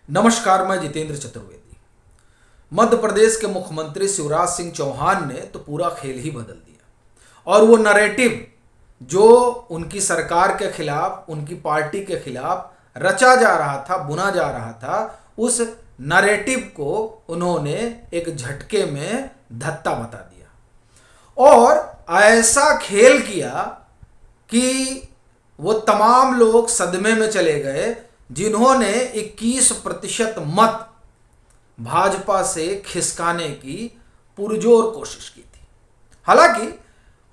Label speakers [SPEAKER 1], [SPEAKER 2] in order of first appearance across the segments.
[SPEAKER 1] नमस्कार, मैं जितेंद्र चतुर्वेदी। मध्य प्रदेश के मुख्यमंत्री शिवराज सिंह चौहान ने तो पूरा खेल ही बदल दिया और वो नैरेटिव जो उनकी सरकार के खिलाफ, उनकी पार्टी के खिलाफ रचा जा रहा था, बुना जा रहा था, उस नैरेटिव को उन्होंने एक झटके में धत्ता बता दिया और ऐसा खेल किया कि वो तमाम लोग सदमे में चले गए जिन्होंने 21% मत भाजपा से खिसकाने की पुरजोर कोशिश की थी। हालांकि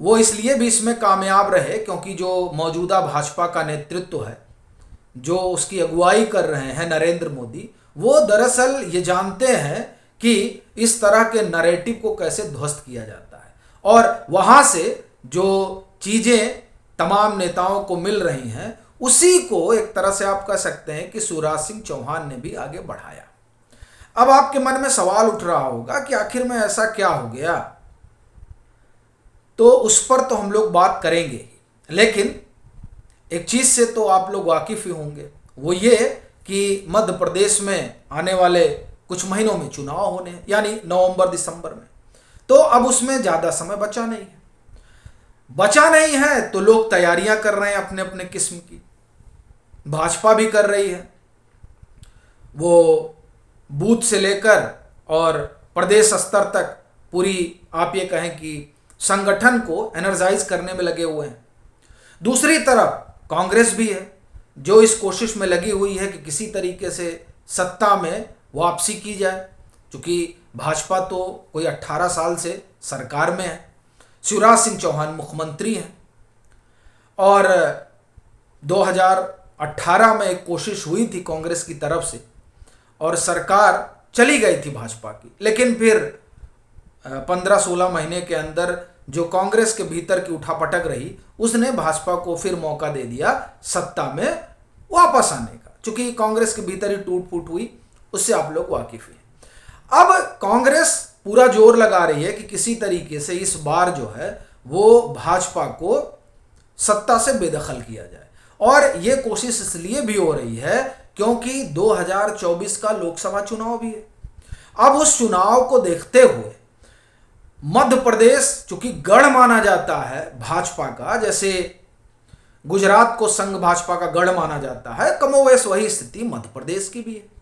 [SPEAKER 1] वो इसलिए भी इसमें कामयाब रहे क्योंकि जो मौजूदा भाजपा का नेतृत्व है, जो उसकी अगुवाई कर रहे हैं नरेंद्र मोदी, वो दरअसल ये जानते हैं कि इस तरह के नैरेटिव को कैसे ध्वस्त किया जाता है और वहाँ से जो चीज़ें तमाम नेताओं को मिल रही हैं उसी को एक तरह से आप कह सकते हैं कि शिवराज सिंह चौहान ने भी आगे बढ़ाया। अब आपके मन में सवाल उठ रहा होगा कि आखिर में ऐसा क्या हो गया, तो उस पर तो हम लोग बात करेंगे, लेकिन एक चीज से तो आप लोग वाकिफ ही होंगे, वो ये कि मध्य प्रदेश में आने वाले कुछ महीनों में चुनाव होने हैं, यानी नवंबर दिसंबर में। तो अब उसमें ज्यादा समय बचा नहीं है तो लोग तैयारियां कर रहे हैं अपने अपने किस्म की। भाजपा भी कर रही है, वो बूथ से लेकर और प्रदेश स्तर तक पूरी आप ये कहें कि संगठन को एनर्जाइज करने में लगे हुए हैं। दूसरी तरफ कांग्रेस भी है जो इस कोशिश में लगी हुई है कि किसी तरीके से सत्ता में वापसी की जाए, क्योंकि भाजपा तो कोई 18 साल से सरकार में है, शिवराज सिंह चौहान मुख्यमंत्री हैं और 2018 में एक कोशिश हुई थी कांग्रेस की तरफ से और सरकार चली गई थी भाजपा की, लेकिन फिर 15-16 महीने के अंदर जो कांग्रेस के भीतर की उठापटक रही उसने भाजपा को फिर मौका दे दिया सत्ता में वापस आने का, क्योंकि कांग्रेस के भीतर ही टूट फूट हुई, उससे आप लोग वाकिफ हैं। अब कांग्रेस पूरा जोर लगा रही है कि किसी तरीके से इस बार जो है वो भाजपा को सत्ता से बेदखल किया जाए और ये कोशिश इसलिए भी हो रही है क्योंकि 2024 का लोकसभा चुनाव भी है। अब उस चुनाव को देखते हुए मध्य प्रदेश चूंकि गढ़ माना जाता है भाजपा का, जैसे गुजरात को संघ भाजपा का गढ़ माना जाता है, कमोवेश वही स्थिति मध्य प्रदेश की भी है।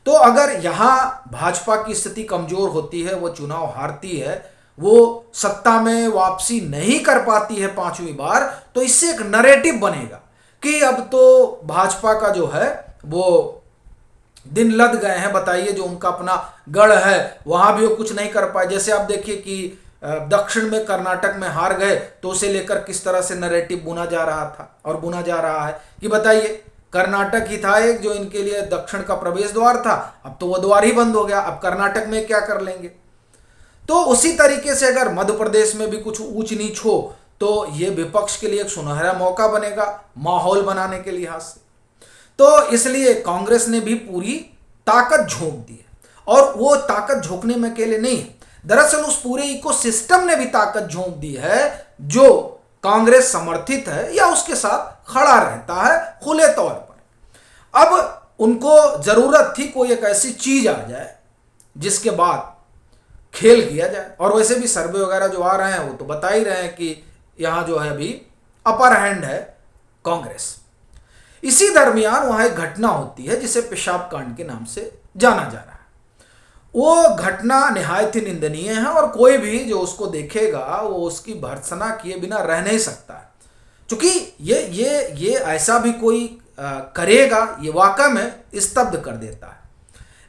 [SPEAKER 1] तो अगर यहां भाजपा की स्थिति कमजोर होती है, वो चुनाव हारती है, वो सत्ता में वापसी नहीं कर पाती है 5वीं बार, तो इससे एक नैरेटिव बनेगा कि अब तो भाजपा का जो है वो दिन लद गए हैं। बताइए, जो उनका अपना गढ़ है वहां भी वो कुछ नहीं कर पाए। जैसे आप देखिए कि दक्षिण में कर्नाटक में हार गए तो उसे लेकर किस तरह से नैरेटिव बुना जा रहा था और बुना जा रहा है कि बताइए, कर्नाटक ही था एक जो इनके लिए दक्षिण का प्रवेश द्वार था, अब तो वो द्वार ही बंद हो गया, अब कर्नाटक में क्या कर लेंगे। तो उसी तरीके से अगर मध्य प्रदेश में भी कुछ ऊंच नीच हो तो ये विपक्ष के लिए एक सुनहरा मौका बनेगा माहौल बनाने के लिहाज से। तो इसलिए कांग्रेस ने भी पूरी ताकत झोंक दी है और वो ताकत झोंकने में अकेले नहीं है, दरअसल उस पूरे इकोसिस्टम ने भी ताकत झोंक दी है जो कांग्रेस समर्थित है या उसके साथ खड़ा रहता है खुले तौर पर। अब उनको जरूरत थी कोई एक ऐसी चीज आ जाए जिसके बाद खेल किया जाए, और वैसे भी सर्वे वगैरह जो आ रहे हैं वो तो बता ही रहे हैं कि यहां जो है अभी अपर हैंड है कांग्रेस। इसी दरमियान वहां एक घटना होती है जिसे पेशाब कांड के नाम से जाना जा रहा है। वो घटना निहायत ही निंदनीय है और कोई भी जो उसको देखेगा वो उसकी भर्त्सना किए बिना रह नहीं सकता है, क्योंकि ये ऐसा भी कोई करेगा ये वाकई में स्तब्ध कर देता है।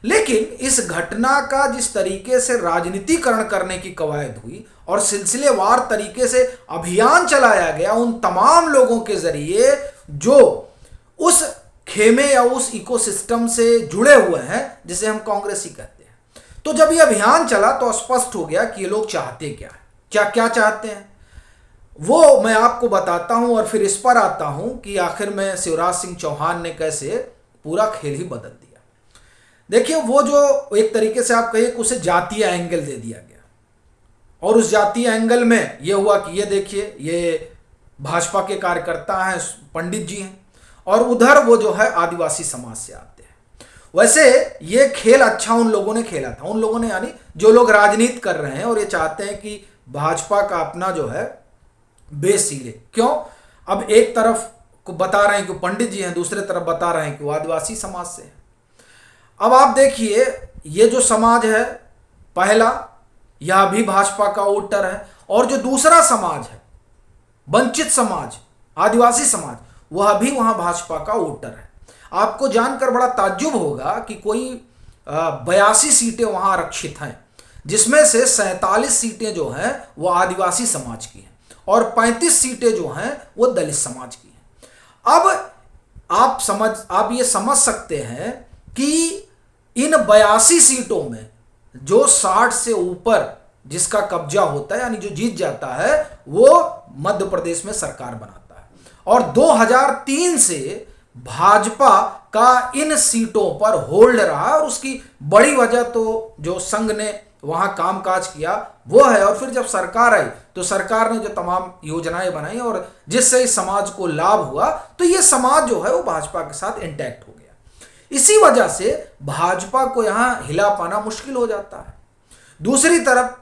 [SPEAKER 1] लेकिन इस घटना का जिस तरीके से राजनीतिकरण करने की कवायद हुई और सिलसिलेवार तरीके से अभियान चलाया गया उन तमाम लोगों के जरिए जो उस खेमे या उस इकोसिस्टम से जुड़े हुए हैं जिसे हम कांग्रेसी कहते हैं, तो जब ये अभियान चला तो स्पष्ट हो गया कि ये लोग चाहते क्या चाहते हैं, वो मैं आपको बताता हूं और फिर इस पर आता हूं कि आखिर में शिवराज सिंह चौहान ने कैसे पूरा खेल ही बदल दिया। देखिए, वो जो एक तरीके से आप कहिए कि उसे जातीय एंगल दे दिया गया और उस जातीय एंगल में यह हुआ कि ये देखिए, ये भाजपा के कार्यकर्ता हैं, पंडित जी हैं, और उधर वो जो है आदिवासी समाज से आते हैं। वैसे ये खेल अच्छा उन लोगों ने खेला था, उन लोगों ने, यानी जो लोग राजनीति कर रहे हैं और ये चाहते हैं कि भाजपा का अपना जो है बेस सीले। क्यों? अब एक तरफ को बता रहे हैं कि पंडित जी हैं, दूसरे तरफ बता रहे हैं कि वो आदिवासी समाज से हैं। अब आप देखिए, ये जो समाज है पहला, यह भी भाजपा का वोटर है, और जो दूसरा समाज है वंचित समाज, आदिवासी समाज, वह भी वहां भाजपा का वोटर है। आपको जानकर बड़ा ताज्जुब होगा कि कोई 82 सीटें वहां आरक्षित हैं, जिसमें से 47 सीटें जो हैं वो आदिवासी समाज की हैं और 35 सीटें जो हैं वो दलित समाज की हैं। अब आप ये समझ सकते हैं कि इन 82 सीटों में जो 60 से ऊपर जिसका कब्जा होता है, यानी जो जीत जाता है, वो मध्य प्रदेश में सरकार बनाता है। और 2003 से भाजपा का इन सीटों पर होल्ड रहा, और उसकी बड़ी वजह तो जो संघ ने वहां कामकाज किया वो है। और फिर जब सरकार आई तो सरकार ने जो तमाम योजनाएं बनाई और जिससे इस समाज को लाभ हुआ, तो ये समाज जो है वो भाजपा के साथ इंटैक्ट हो गया। इसी वजह से भाजपा को यहां हिला पाना मुश्किल हो जाता है। दूसरी तरफ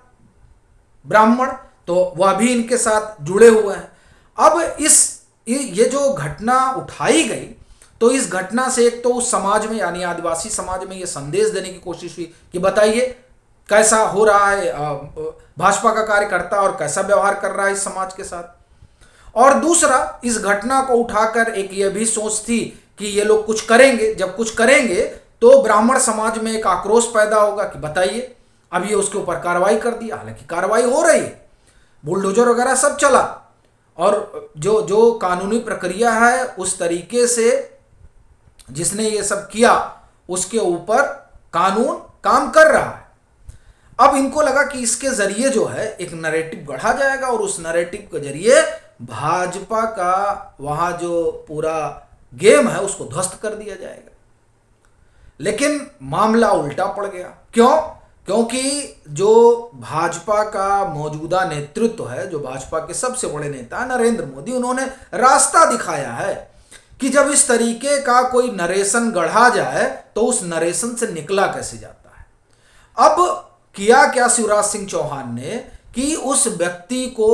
[SPEAKER 1] ब्राह्मण, तो वह भी इनके साथ जुड़े हुए हैं। अब ये जो घटना उठाई गई, तो इस घटना से एक तो उस समाज में, यानी आदिवासी समाज में, ये संदेश देने की कोशिश हुई कि बताइए कैसा हो रहा है भाजपा का कार्यकर्ता और कैसा व्यवहार कर रहा है इस समाज के साथ। और दूसरा, इस घटना को उठाकर एक ये भी सोच थी कि ये लोग कुछ करेंगे, जब कुछ करेंगे तो ब्राह्मण समाज में एक आक्रोश पैदा होगा कि बताइए, अब ये उसके ऊपर कार्रवाई कर दिया। हालांकि कार्रवाई हो रही है, बुलडोजर वगैरह सब चला, और जो कानूनी प्रक्रिया है उस तरीके से जिसने ये सब किया उसके ऊपर कानून काम कर रहा है। अब इनको लगा कि इसके जरिए जो है एक नैरेटिव गढ़ा जाएगा, और उस नैरेटिव के जरिए भाजपा का वहां जो पूरा गेम है उसको ध्वस्त कर दिया जाएगा। लेकिन मामला उल्टा पड़ गया। क्यों? क्योंकि जो भाजपा का मौजूदा नेतृत्व है, जो भाजपा के सबसे बड़े नेता नरेंद्र मोदी, उन्होंने रास्ता दिखाया है कि जब इस तरीके का कोई नरेशन गढ़ा जाए तो उस नरेशन से निकला कैसे जाता है। अब किया क्या शिवराज सिंह चौहान ने कि उस व्यक्ति को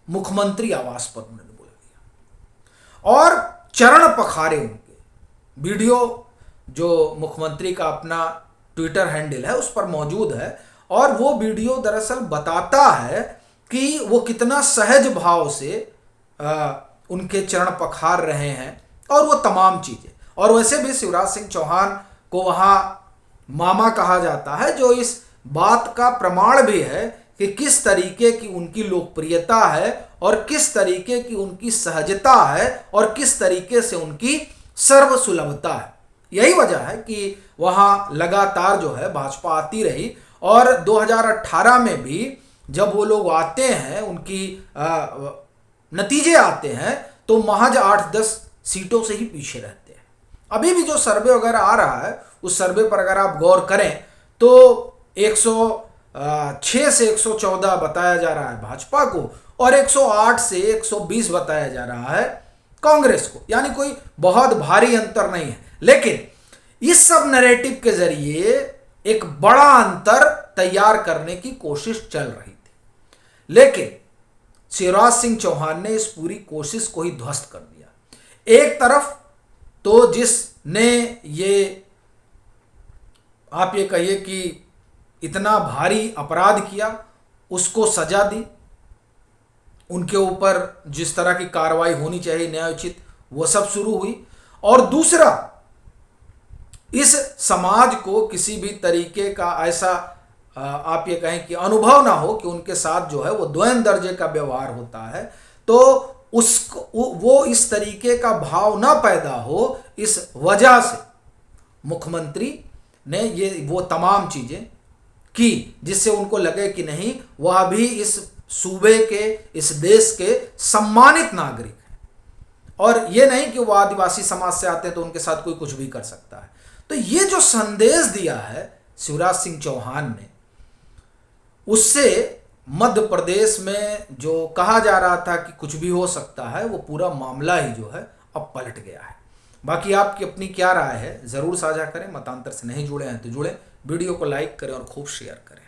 [SPEAKER 1] मुख्यमंत्री आवास पर उन्होंने बुला दिया और चरण पखारे उनके। वीडियो जो मुख्यमंत्री का अपना ट्विटर हैंडल है उस पर मौजूद है, और वो वीडियो दरअसल बताता है कि वो कितना सहज भाव से उनके चरण पखार रहे हैं और वो तमाम चीजें। और वैसे भी शिवराज सिंह चौहान को वहां मामा कहा जाता है, जो इस बात का प्रमाण भी है कि किस तरीके की उनकी लोकप्रियता है और किस तरीके की उनकी सहजता है और किस तरीके से उनकी सर्वसुलभता है। यही वजह है कि वहां लगातार जो है भाजपा आती रही, और 2018 में भी जब वो लोग आते हैं, उनकी नतीजे आते हैं, तो महज 8-10 सीटों से ही पीछे रहते हैं। अभी भी जो सर्वे वगैरह आ रहा है उस सर्वे पर अगर आप गौर करें तो 106 से 114 बताया जा रहा है भाजपा को, और 108 से 120 बताया जा रहा है कांग्रेस को, यानी कोई बहुत भारी अंतर नहीं है। लेकिन इस सब नैरेटिव के जरिए एक बड़ा अंतर तैयार करने की कोशिश चल रही थी, लेकिन शिवराज सिंह चौहान ने इस पूरी कोशिश को ही ध्वस्त कर दिया। एक तरफ तो जिसने ये, आप ये कहिए कि इतना भारी अपराध किया, उसको सजा दी, उनके ऊपर जिस तरह की कार्रवाई होनी चाहिए न्यायोचित, वो सब शुरू हुई। और दूसरा, इस समाज को किसी भी तरीके का ऐसा आप ये कहें कि अनुभव ना हो कि उनके साथ जो है वो द्वैन दर्जे का व्यवहार होता है, तो उसको वो इस तरीके का भाव ना पैदा हो, इस वजह से मुख्यमंत्री ने ये वो तमाम चीजें की जिससे उनको लगे कि नहीं, वह भी इस सूबे के, इस देश के सम्मानित नागरिक हैं, और ये नहीं कि वो आदिवासी समाज से आते हैं तो उनके साथ कोई कुछ भी कर सकता है। तो ये जो संदेश दिया है शिवराज सिंह चौहान ने, उससे मध्य प्रदेश में जो कहा जा रहा था कि कुछ भी हो सकता है, वो पूरा मामला ही जो है अब पलट गया है। बाकी आपकी अपनी क्या राय है ज़रूर साझा करें। मतांतर से नहीं जुड़े हैं तो जुड़ें, वीडियो को लाइक करें और खूब शेयर करें।